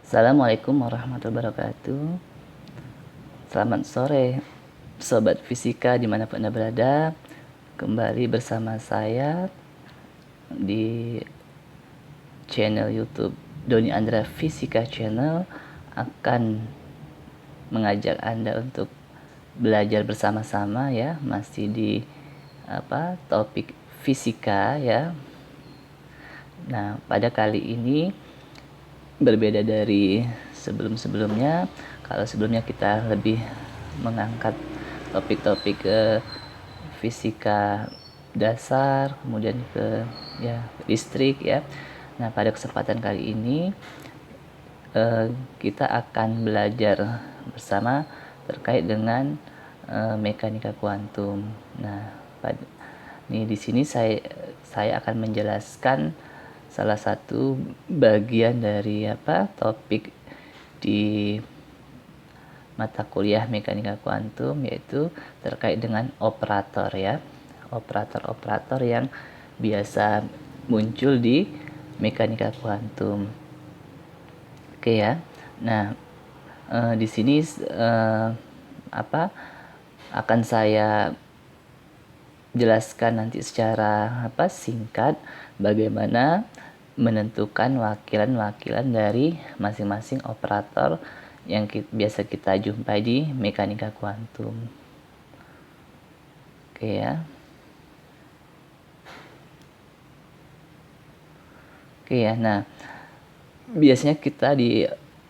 Assalamualaikum warahmatullahi wabarakatuh. Selamat sore, sobat fisika dimanapun Anda berada. Kembali bersama saya di channel YouTube Doni Andra Fisika Channel, akan mengajak Anda untuk belajar bersama-sama ya, masih di topik fisika ya. Nah, pada kali ini berbeda dari sebelum-sebelumnya. Kalau sebelumnya kita lebih mengangkat topik-topik fisika dasar, kemudian ke listrik ya. Nah, pada kesempatan kali ini kita akan belajar bersama terkait dengan mekanika kuantum. Nah, di sini saya akan menjelaskan salah satu bagian dari topik di mata kuliah mekanika kuantum, yaitu terkait dengan operator ya. Operator-operator yang biasa muncul di mekanika kuantum. Oke ya. Nah, di sini akan saya jelaskan nanti secara singkat bagaimana menentukan wakilan-wakilan dari masing-masing operator yang biasa kita jumpai di mekanika kuantum. Oke ya. Oke ya. Nah, biasanya kita di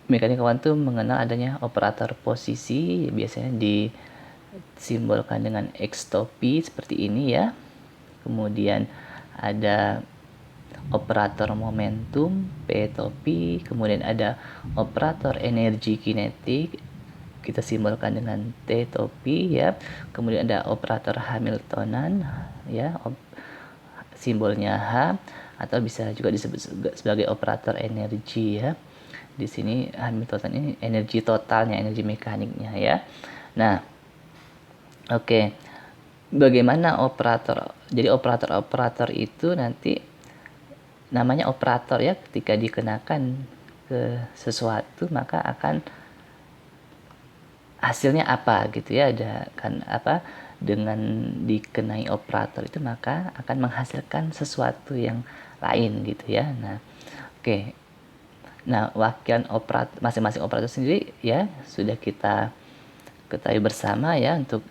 mekanika kuantum mengenal adanya operator posisi, biasanya disimbolkan dengan X topi seperti ini ya. Kemudian ada operator momentum P topi, kemudian ada operator energi kinetik, kita simbolkan dengan T topi ya. Kemudian ada operator Hamiltonan ya, simbolnya H, atau bisa juga disebut sebagai operator energi ya. Di sini Hamilton ini energi totalnya, energi mekaniknya ya. Nah, oke. Bagaimana operator? Jadi operator-operator itu nanti namanya operator ya, ketika dikenakan ke sesuatu maka akan hasilnya apa gitu ya. Ada kan dengan dikenai operator itu maka akan menghasilkan sesuatu yang lain gitu ya. Nah, oke. Nah, wakilan operator masing-masing operator sendiri ya sudah kita ketahui bersama ya. Untuk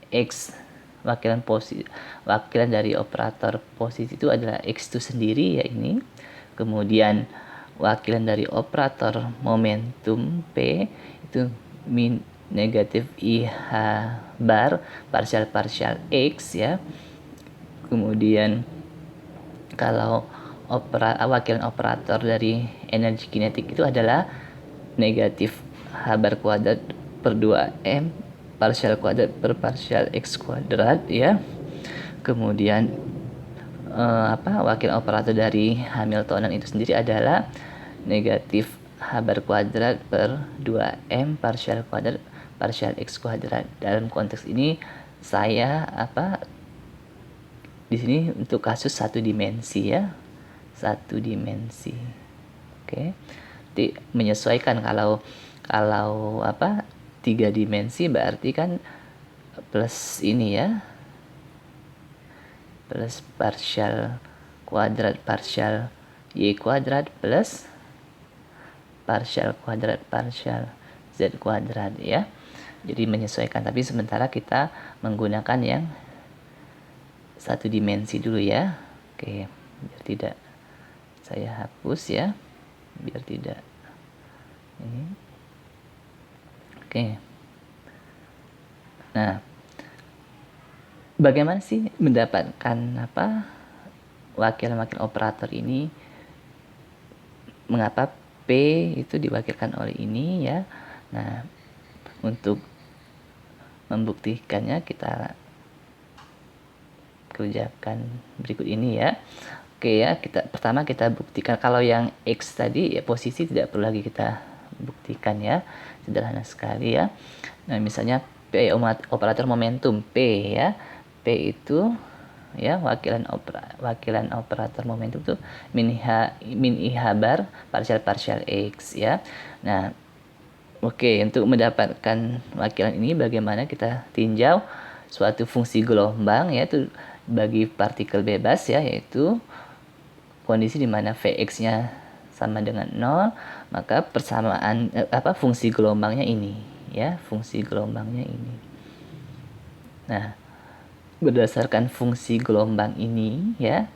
X, wakilan dari operator posisi itu adalah X itu sendiri ya ini. Kemudian wakilan dari operator momentum P itu negatif IH bar partial X ya. Kemudian kalau wakilan operator dari energi kinetik itu adalah negatif H bar kuadrat per 2M partial kuadrat per partial X kuadrat ya. Kemudian wakil operator dari Hamiltonan itu sendiri adalah negatif H bar kuadrat per 2M partial kuadrat partial X kuadrat. Dalam konteks ini saya di sini untuk kasus satu dimensi ya. Satu dimensi. Oke. Jadi menyesuaikan kalau 3 dimensi berarti kan plus ini ya, plus partial kuadrat partial y kuadrat plus partial kuadrat partial z kuadrat ya. Jadi menyesuaikan, tapi sementara kita menggunakan yang satu dimensi dulu ya. Oke, biar tidak saya hapus ya, biar tidak ini. Oke. Nah, bagaimana sih mendapatkan wakil-wakil operator ini? Mengapa P itu diwakilkan oleh ini ya? Nah, untuk membuktikannya kita kerjakan berikut ini ya. Oke ya, pertama kita buktikan kalau yang X tadi ya posisi tidak perlu lagi kita buktikan ya. Sederhana sekali ya. Nah, misalnya P operator momentum P ya. P itu ya, wakilan operator momentum itu min I habar partial X ya. Nah, oke, untuk mendapatkan wakilan ini bagaimana kita tinjau suatu fungsi gelombang, yaitu bagi partikel bebas ya, yaitu kondisi di mana Vx-nya sama dengan 0, maka persamaan fungsi gelombangnya ini ya, fungsi gelombangnya ini. Nah, berdasarkan fungsi gelombang ini ya,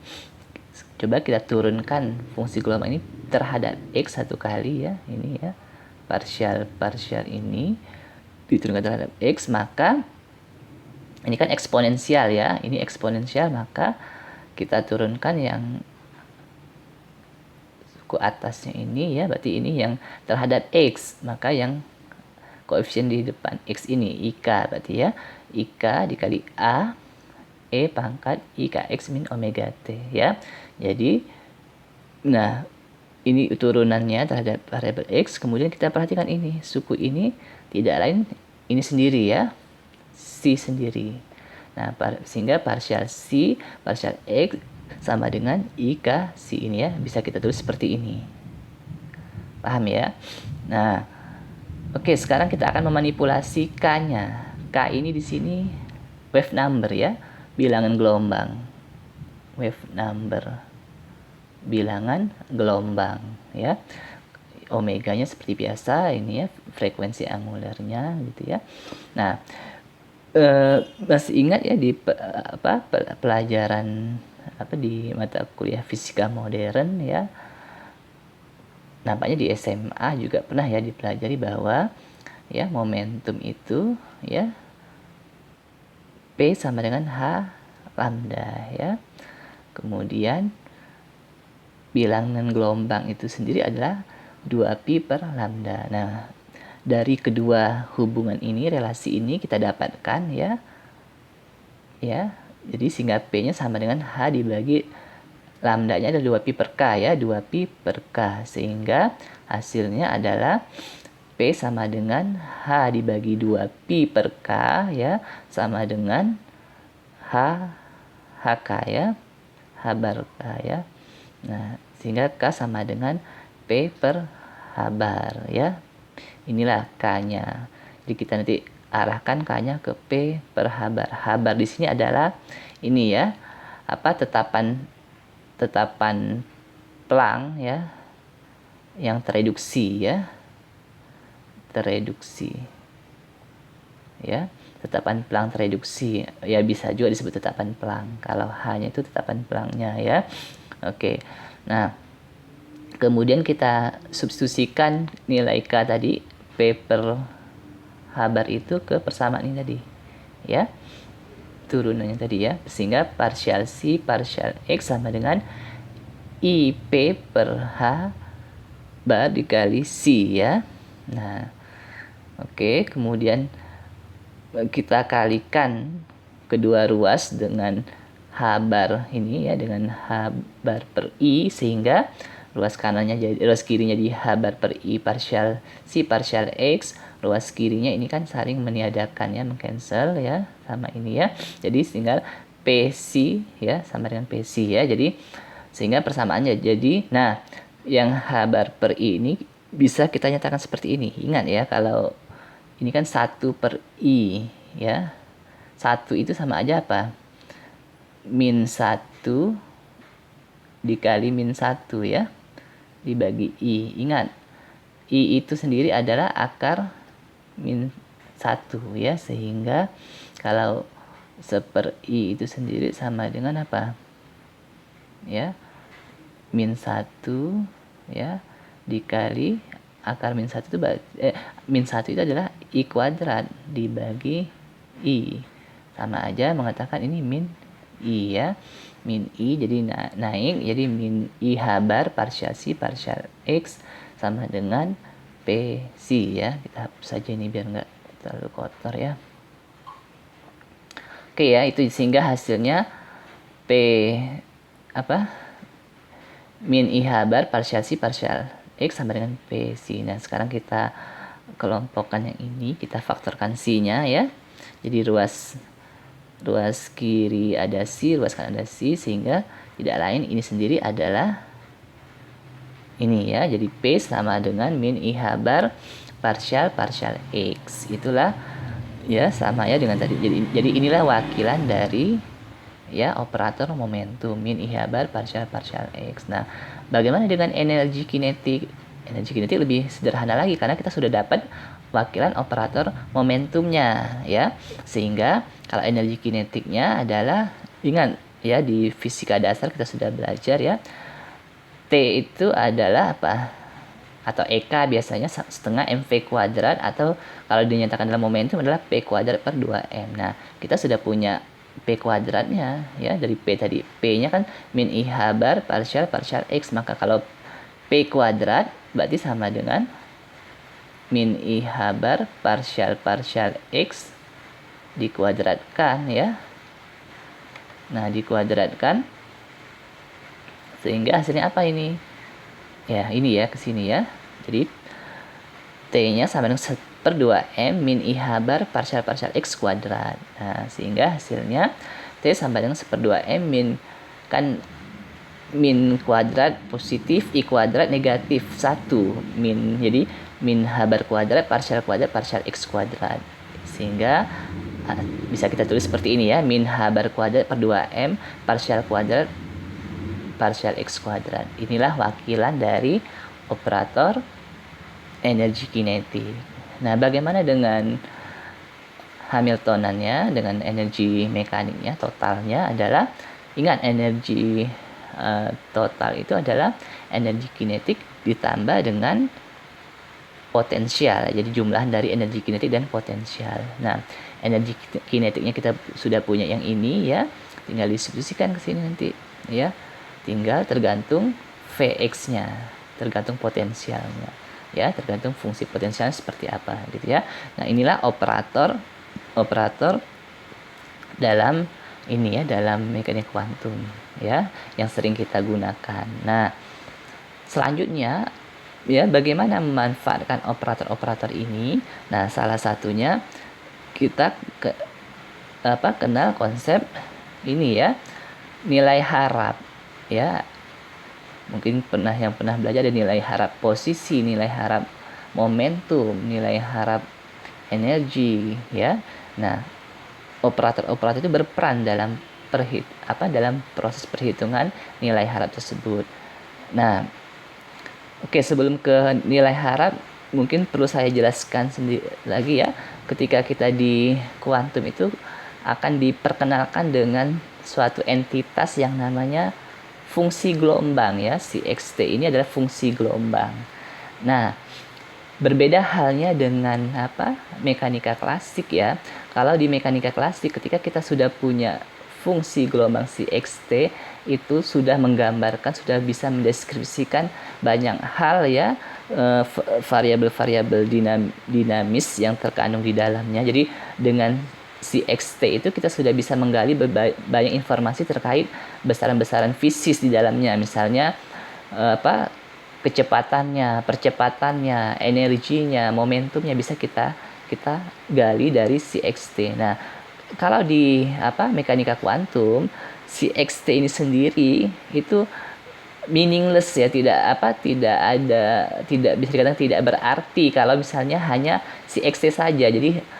coba kita turunkan fungsi gelombang ini terhadap X satu kali ya, ini ya, partial ini diturunkan terhadap X, maka ini kan eksponensial ya, ini eksponensial, maka kita turunkan yang suku atasnya ini ya, berarti ini yang terhadap X, maka yang koefisien di depan X ini IK, berarti ya IK dikali A E pangkat IKX min omega T ya. Jadi, nah ini turunannya terhadap variabel X, kemudian kita perhatikan ini, suku ini tidak lain ini sendiri ya, C sendiri. Nah, sehingga partial C, partial X sama dengan IK C ini ya, bisa kita tulis seperti ini. Paham ya? Nah, oke, sekarang kita akan memanipulasi K-nya. K ini di sini wave number ya, bilangan gelombang. Wave number, bilangan gelombang ya. Omeganya seperti biasa ini ya, frekuensi angulernya gitu ya. Nah, masih ingat ya di pelajaran di mata kuliah fisika modern ya, nampaknya di SMA juga pernah ya dipelajari bahwa ya momentum itu ya P sama dengan H lambda ya. Kemudian bilangan gelombang itu sendiri adalah 2pi per lambda. Nah, dari kedua hubungan ini, relasi ini kita dapatkan ya. Ya. Jadi sehingga P-nya sama dengan H dibagi lambdanya adalah 2pi per K ya, 2pi per K, sehingga hasilnya adalah P sama dengan H dibagi 2pi per K ya, sama dengan HK ya, H bar K ya. Nah, sehingga K sama dengan P per H bar ya. Inilah K-nya. Jadi kita nanti arahkan K-nya ke P per H bar. H bar di sini adalah ini ya, tetapan Planck ya, yang tereduksi ya. Tereduksi ya, tetapan Planck tereduksi ya, bisa juga disebut tetapan Planck kalau H-nya itu tetapan Planck-nya ya. Oke. Nah, kemudian kita substitusikan nilai K tadi, P per H bar itu ke persamaan ini tadi ya, turunannya tadi ya, sehingga partial C partial X sama dengan IP per H bar dikali C ya. Nah, oke, kemudian kita kalikan kedua ruas dengan H bar ini ya, dengan H bar per I, sehingga ruas kanannya jadi, ruas kirinya di H bar per I partial C partial X, ruas kirinya ini kan saling meniadakan ya, mengcancel ya sama ini ya. Jadi tinggal PC ya sama dengan PC ya. Jadi sehingga persamaannya jadi, nah yang H bar per I ini bisa kita nyatakan seperti ini. Ingat ya, kalau ini kan 1 per I ya. 1 itu sama aja apa? Min 1 dikali min 1 ya, dibagi I. Ingat, I itu sendiri adalah akar min 1 ya, sehingga kalau 1 per I itu sendiri sama dengan apa? Ya, min 1 ya dikali akar min 1 itu min 1 itu adalah I kuadrat dibagi I. Sama aja mengatakan ini min I ya. Min I jadi naik, jadi min I H bar partial C partial X sama dengan PC ya. Kita hapus saja ini biar nggak terlalu kotor ya. Oke ya, itu sehingga hasilnya P min I H bar partial C partial X sama dengan PC. Nah, sekarang kita kelompokkan yang ini, kita faktorkan C-nya ya. Jadi ruas ruas kiri ada C, ruas kanan ada C, sehingga tidak lain ini sendiri adalah ini ya. Jadi P sama dengan min I bar partial X. Itulah ya, sama ya dengan tadi. Jadi inilah wakilan dari ya operator momentum min I bar partial X. Nah, bagaimana dengan energi kinetik? Energi kinetik lebih sederhana lagi karena kita sudah dapat wakilan operator momentumnya ya. Sehingga kalau energi kinetiknya adalah, ingat ya, di fisika dasar kita sudah belajar ya, T itu adalah apa? Atau EK biasanya setengah mv kuadrat, atau kalau dinyatakan dalam momentum adalah P kuadrat per 2M. Nah, kita sudah punya P kuadratnya ya, dari P tadi. P-nya kan min I bar partial X, maka kalau P kuadrat berarti sama dengan min I bar partial X dikuadratkan ya. Nah, dikuadratkan sehingga hasilnya apa ini? Ya, ini ya, ke sini ya. Jadi T-nya sama dengan 1/2M min I bar partial X kuadrat. Nah, sehingga hasilnya T sama dengan 1/2M min, kan min kuadrat positif, I kuadrat negatif 1 min. Jadi min H bar kuadrat partial X kuadrat. Sehingga bisa kita tulis seperti ini ya, min H bar kuadrat per 2M partial X kuadrat. Inilah wakilan dari operator energi kinetik. Nah, bagaimana dengan Hamiltonannya, dengan energi mekaniknya, totalnya adalah, ingat energi total itu adalah energi kinetik ditambah dengan potensial. Jadi jumlah dari energi kinetik dan potensial. Nah, energi kinetiknya kita sudah punya yang ini ya, tinggal disubstitusikan ke sini nanti ya. Tinggal tergantung Vx-nya, tergantung potensialnya ya, tergantung fungsi potensialnya seperti apa gitu ya. Nah, inilah operator dalam ini ya, dalam mekanik kuantum ya, yang sering kita gunakan. Nah, selanjutnya ya, bagaimana memanfaatkan operator-operator ini? Nah, salah satunya kita kenal konsep ini ya, nilai harap ya. Mungkin yang pernah belajar ada nilai harap posisi, nilai harap momentum, nilai harap energi ya. Nah, operator-operator itu berperan dalam dalam proses perhitungan nilai harap tersebut. Nah, oke, sebelum ke nilai harap mungkin perlu saya jelaskan sendiri lagi ya. Ketika kita di kuantum itu akan diperkenalkan dengan suatu entitas yang namanya fungsi gelombang ya. Si xt ini adalah fungsi gelombang. Nah, berbeda halnya dengan mekanika klasik ya. Kalau di mekanika klasik ketika kita sudah punya fungsi gelombang si xt, itu sudah menggambarkan, sudah bisa mendeskripsikan banyak hal ya, variabel-variabel dinamis yang terkandung di dalamnya. Jadi dengan si xt itu kita sudah bisa menggali banyak informasi terkait besaran-besaran fisis di dalamnya, misalnya kecepatannya, percepatannya, energinya, momentumnya bisa kita gali dari si xt. Nah, kalau di mekanika kuantum, si xt ini sendiri itu meaningless ya, tidak bisa dikatakan tidak berarti kalau misalnya hanya si xt saja. Jadi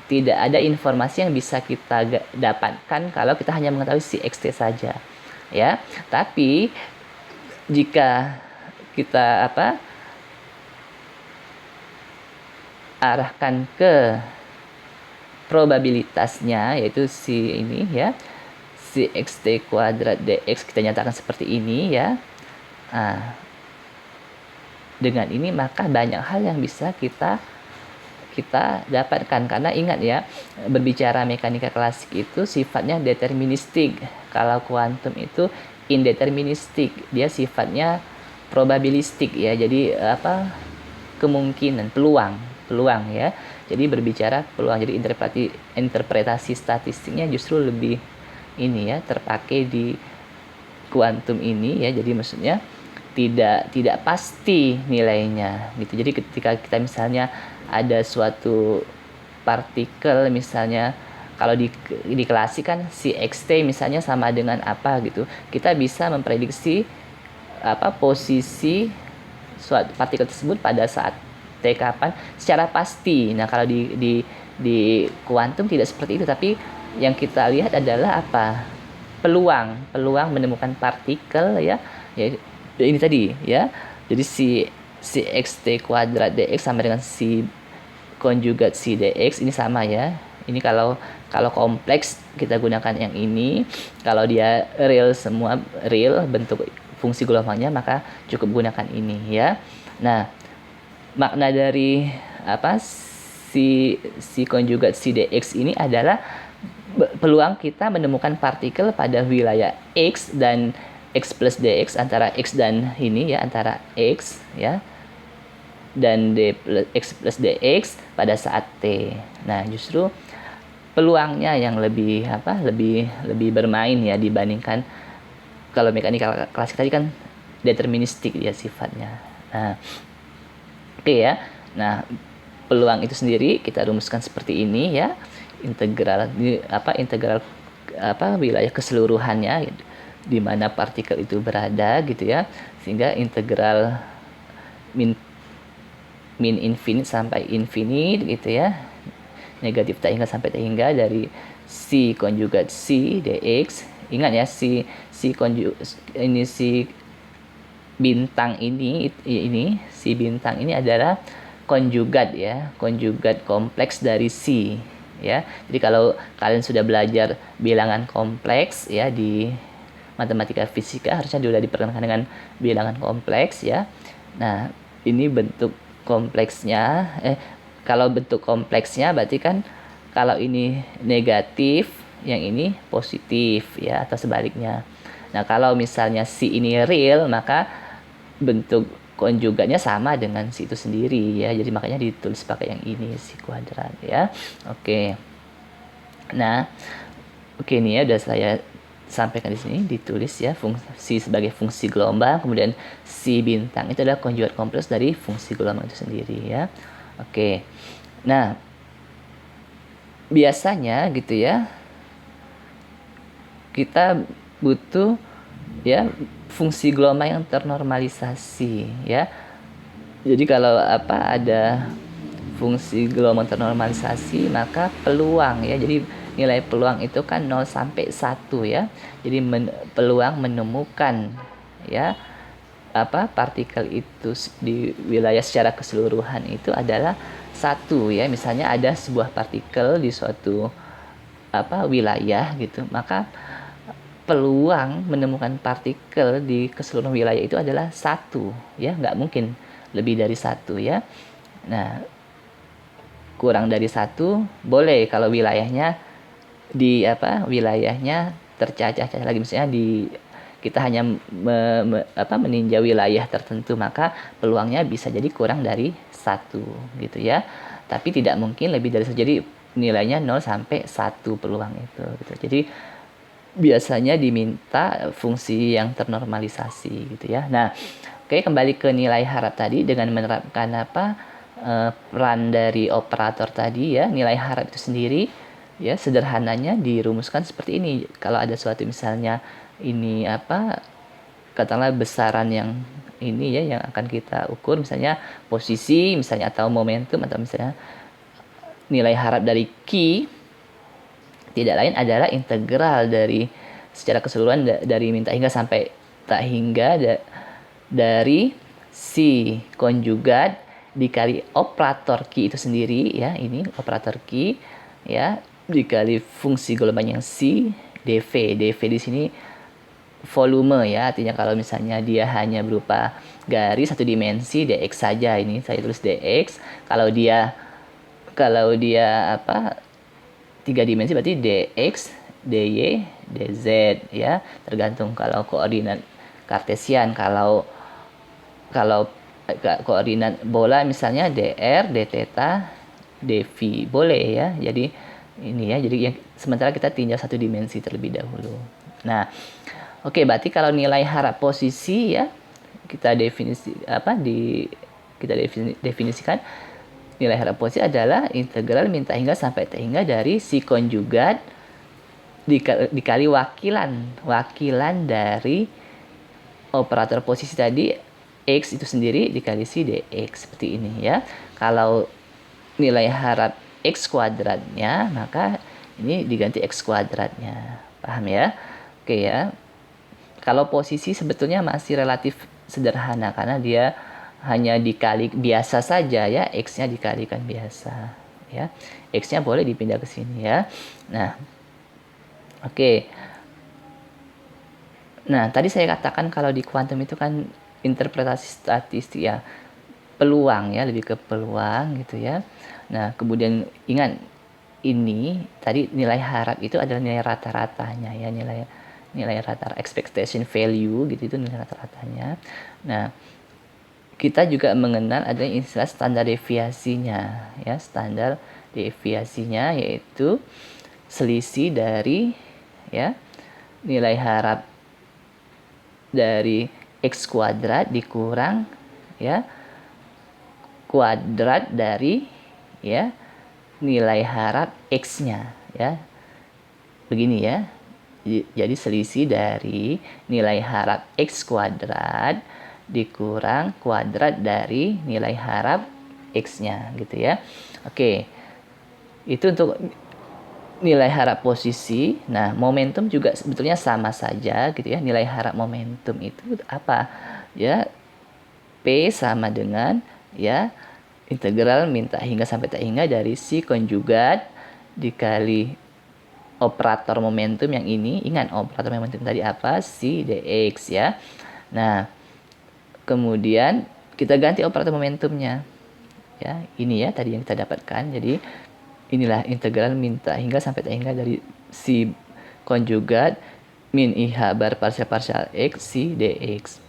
tidak ada informasi yang bisa kita dapatkan kalau kita hanya mengetahui si xt saja ya. Tapi jika kita arahkan ke probabilitasnya, yaitu si ini ya, si xt kuadrat dx kita nyatakan seperti ini ya. Nah, dengan ini maka banyak hal yang bisa kita dapatkan, karena ingat ya, berbicara mekanika klasik itu sifatnya deterministik. Kalau kuantum itu indeterministik, dia sifatnya probabilistik ya. Jadi kemungkinan, peluang ya. Jadi berbicara peluang, jadi interpretasi statistiknya justru lebih ini ya, terpakai di kuantum ini ya. Jadi maksudnya tidak pasti nilainya gitu. Jadi ketika kita misalnya ada suatu partikel, misalnya kalau di klasik kan si xt misalnya sama dengan apa gitu, kita bisa memprediksi posisi suatu partikel tersebut pada saat t kapan secara pasti. Nah, kalau di kuantum tidak seperti itu, tapi yang kita lihat adalah peluang menemukan partikel ya ini tadi ya. Jadi si xt kuadrat dx sama dengan si konjugat si dx ini sama ya. Ini kalau kompleks kita gunakan yang ini. Kalau dia real semua, real bentuk fungsi gelombangnya, maka cukup gunakan ini ya. Nah, makna dari si konjugat si dx ini adalah peluang kita menemukan partikel pada wilayah x dan x plus dx, antara x dan ini ya, antara x ya dan x plus dx pada saat t. Nah, justru peluangnya yang lebih bermain ya, dibandingkan kalau mekanika klasik tadi kan deterministik ya sifatnya. Nah, oke ya. Nah, peluang itu sendiri kita rumuskan seperti ini ya. Integral wilayah keseluruhannya di mana partikel itu berada gitu ya. Sehingga integral min infinite sampai infinite gitu ya. Negatif tak hingga sampai tak hingga dari si konjugat si dx. Ingat ya, si bintang ini si bintang ini adalah konjugat ya, konjugat kompleks dari si ya. Jadi kalau kalian sudah belajar bilangan kompleks ya di matematika fisika, harusnya sudah diperkenalkan dengan bilangan kompleks ya. Nah, ini bentuk kompleksnya, kalau bentuk kompleksnya berarti kan kalau ini negatif, yang ini positif ya, atau sebaliknya. Nah, kalau misalnya si ini real, maka bentuk konjugatnya sama dengan si itu sendiri ya. Jadi makanya ditulis pakai yang ini, si kuadrat ya. Oke. Nah, oke, ini ya udah saya sampaikan di sini, ditulis ya fungsi sebagai fungsi gelombang, kemudian si bintang itu adalah konjugat kompleks dari fungsi gelombang itu sendiri ya. Oke. Nah, biasanya gitu ya, kita butuh ya fungsi gelombang yang ternormalisasi ya. Jadi kalau ada fungsi gelombang ternormalisasi, maka peluang ya, jadi nilai peluang itu kan 0 sampai 1 ya. Jadi peluang menemukan ya partikel itu di wilayah secara keseluruhan itu adalah 1 ya. Misalnya ada sebuah partikel di suatu wilayah gitu, maka peluang menemukan partikel di keseluruhan wilayah itu adalah 1 ya, nggak mungkin lebih dari 1 ya. Nah, kurang dari 1 boleh kalau wilayahnya wilayahnya tercacah-cacah lagi, misalnya kita hanya meninjau wilayah tertentu, maka peluangnya bisa jadi kurang dari 1 gitu ya. Tapi tidak mungkin lebih dari 1. Jadi nilainya 0 sampai 1 peluang itu gitu. Jadi biasanya diminta fungsi yang ternormalisasi gitu ya. Nah, oke, kembali ke nilai harap tadi dengan menerapkan peran dari operator tadi ya. Nilai harap itu sendiri ya sederhananya dirumuskan seperti ini. Kalau ada suatu misalnya ini katakanlah besaran yang ini ya yang akan kita ukur, misalnya posisi misalnya, atau momentum, atau misalnya nilai harap dari Q, tidak lain adalah integral dari secara keseluruhan dari min tak hingga sampai tak hingga dari si konjugat dikali operator Q itu sendiri ya, ini operator Q ya, dikali fungsi gelombang yang C dV. dV di sini volume ya, artinya kalau misalnya dia hanya berupa garis satu dimensi, dx saja, ini saya tulis dx. Kalau dia 3 dimensi berarti dx, dy, dz ya, tergantung kalau koordinat kartesian. Kalau koordinat bola misalnya dr, dθ, dv boleh ya. Jadi ini ya, jadi sementara kita tinjau satu dimensi terlebih dahulu. Nah, oke, berarti kalau nilai harap posisi ya kita definisikan nilai harap posisi adalah integral min tak hingga sampai tak hingga dari si konjugat dikali wakilan dari operator posisi tadi X itu sendiri dikali si dx seperti ini ya. Kalau nilai harap X kuadratnya, maka ini diganti X kuadratnya. Paham ya? Oke ya. Kalau posisi sebetulnya masih relatif sederhana karena dia hanya dikali biasa saja ya, X-nya dikalikan biasa ya. X-nya boleh dipindah ke sini ya. Nah, oke. Nah, tadi saya katakan kalau di kuantum itu kan interpretasi statistik ya, peluang ya, lebih ke peluang gitu ya. Nah, kemudian ingat ini tadi nilai harap itu adalah nilai rata-ratanya ya, nilai rata expectation value gitu, itu nilai rata-ratanya. Nah, kita juga mengenal adanya istilah standar deviasinya ya. Standar deviasinya yaitu selisih dari ya nilai harap dari X kuadrat dikurang ya kuadrat dari ya nilai harap X-nya ya. Begini ya. Jadi selisih dari nilai harap X kuadrat dikurang kuadrat dari nilai harap X-nya gitu ya. Oke. Itu untuk nilai harap posisi. Nah, momentum juga sebetulnya sama saja gitu ya. Nilai harap momentum itu apa? Ya, P sama dengan ya integral min tak hingga sampai tak hingga dari si konjugat dikali operator momentum yang ini. Ingat operator momentum tadi apa? Si dx ya. Nah, kemudian kita ganti operator momentumnya. Ya, ini ya tadi yang kita dapatkan. Jadi inilah integral min tak hingga sampai tak hingga dari si konjugat min IH bar partial X si dx.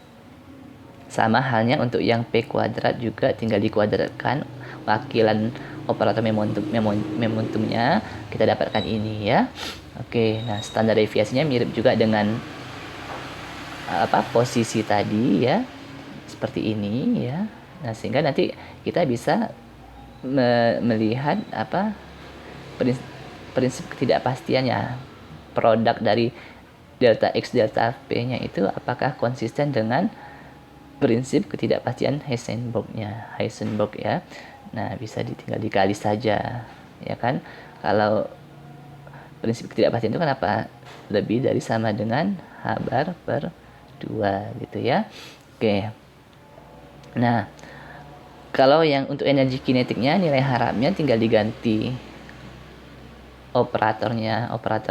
Sama halnya untuk yang P kuadrat juga tinggal dikuadratkan wakilan operator momentumnya, kita dapatkan ini ya. Oke, nah standar deviasinya mirip juga dengan posisi tadi ya. Seperti ini ya. Nah, sehingga nanti kita bisa melihat prinsip ketidakpastiannya. Produk dari delta X delta P-nya itu apakah konsisten dengan prinsip ketidakpastian Heisenberg ya. Nah, bisa tinggal dikali saja ya kan. Kalau prinsip ketidakpastian itu kan apa? Lebih dari sama dengan H bar per 2 gitu ya. Oke. Nah, kalau yang untuk energi kinetiknya nilai harapnya tinggal diganti operator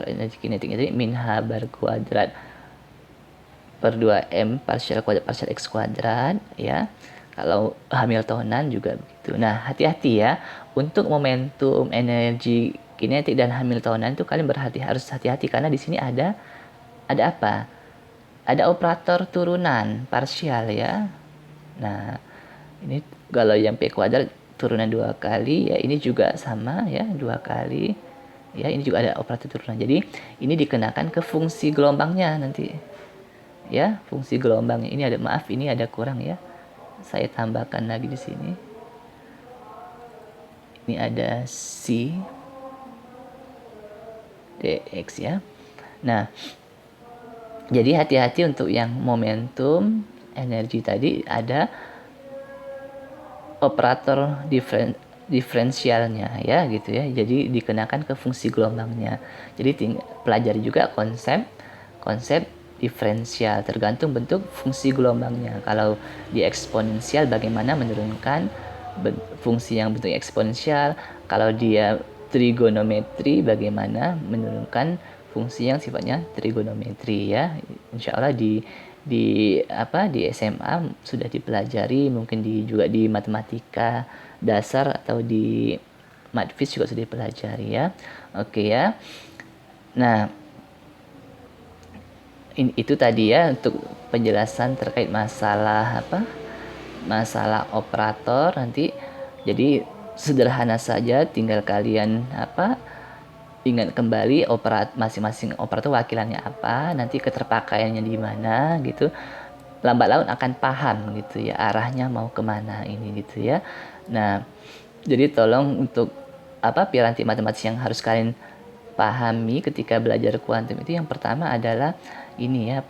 energi kinetiknya jadi min H bar kuadrat per 2M partial kuadrat partial X kuadrat ya. Kalau Hamiltonan juga begitu. Nah, hati-hati ya. Untuk momentum, energi kinetik dan Hamiltonan itu kalian harus hati-hati karena di sini ada apa? Ada operator turunan parsial ya. Nah, ini kalau yang P kuadrat turunan 2 kali ya, ini juga sama ya, 2 kali. Ya, ini juga ada operator turunan. Jadi, ini dikenakan ke fungsi gelombangnya nanti. Ya, fungsi gelombangnya ini ada kurang ya. Saya tambahkan lagi di sini. Ini ada C dx ya. Nah, jadi hati-hati untuk yang momentum energi tadi ada operator diferensialnya ya gitu ya. Jadi dikenakan ke fungsi gelombangnya. Jadi pelajari juga konsep diferensial tergantung bentuk fungsi gelombangnya. Kalau di eksponensial bagaimana menurunkan fungsi yang bentuk eksponensial. Kalau dia trigonometri bagaimana menurunkan fungsi yang sifatnya trigonometri ya. Insya Allah di SMA sudah dipelajari, mungkin juga di matematika dasar atau di matfis juga sudah dipelajari ya. Oke ya. Nah, itu tadi ya untuk penjelasan terkait masalah operator nanti. Jadi sederhana saja, tinggal kalian ingat kembali masing-masing operator wakilannya apa, nanti keterpakaiannya di mana gitu. Lambat laun akan paham gitu ya arahnya mau kemana ini gitu ya. Nah, Jadi tolong untuk piranti matematis yang harus kalian pahami ketika belajar kuantum itu yang pertama adalah ini ya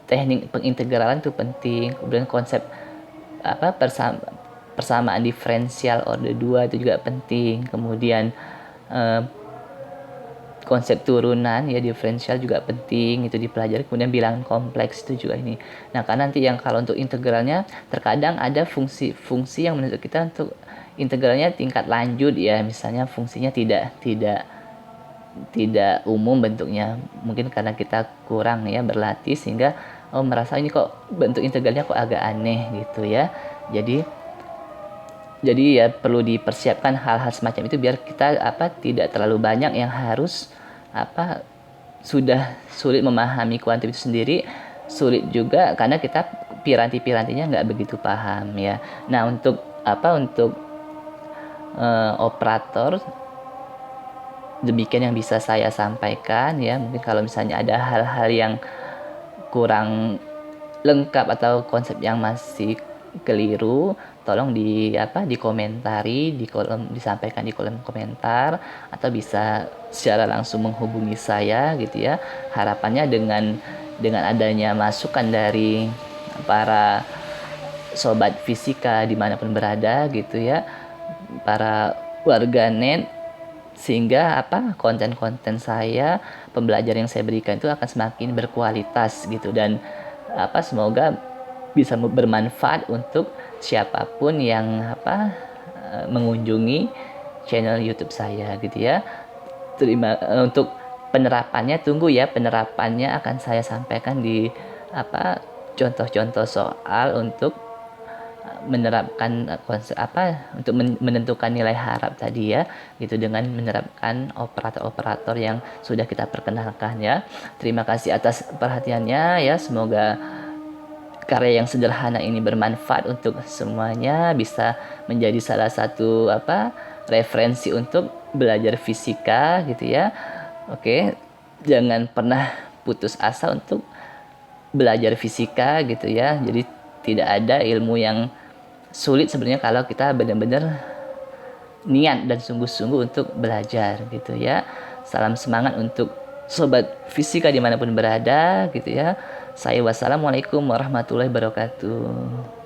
teknik pengintegralan itu penting, kemudian konsep persamaan diferensial order 2 itu juga penting, kemudian konsep turunan ya diferensial juga penting itu dipelajari, kemudian bilangan kompleks itu juga ini. Nah, karena nanti yang kalau untuk integralnya terkadang ada fungsi-fungsi yang menurut kita untuk integralnya tingkat lanjut ya, misalnya fungsinya tidak umum bentuknya, mungkin karena kita kurang ya berlatih sehingga merasa ini kok bentuk integralnya kok agak aneh gitu ya. Jadi ya perlu dipersiapkan hal-hal semacam itu biar kita tidak terlalu banyak yang harus sudah sulit memahami kuantum itu sendiri, sulit juga karena kita piranti-pirantinya nggak begitu paham ya. Nah, untuk operator demikian yang bisa saya sampaikan ya. Mungkin kalau misalnya ada hal-hal yang kurang lengkap atau konsep yang masih keliru, tolong dikomentari di kolom, disampaikan di kolom komentar, atau bisa secara langsung menghubungi saya gitu ya. Harapannya dengan adanya masukan dari para sobat fisika dimanapun berada gitu ya, para warganet, sehingga konten-konten saya, pembelajaran yang saya berikan itu akan semakin berkualitas gitu, dan semoga bisa bermanfaat untuk siapapun yang mengunjungi channel YouTube saya gitu ya. Untuk penerapannya, tunggu ya, penerapannya akan saya sampaikan di contoh-contoh soal untuk menerapkan konsep untuk menentukan nilai harap tadi ya, gitu, dengan menerapkan operator-operator yang sudah kita perkenalkan ya. Terima kasih atas perhatiannya ya, semoga karya yang sederhana ini bermanfaat untuk semuanya, bisa menjadi salah satu referensi untuk belajar fisika gitu ya. Oke, jangan pernah putus asa untuk belajar fisika gitu ya. Jadi tidak ada ilmu yang sulit sebenarnya kalau kita benar-benar niat dan sungguh-sungguh untuk belajar gitu ya. Salam semangat untuk sobat fisika dimanapun berada gitu ya. Wassalamualaikum warahmatullahi wabarakatuh.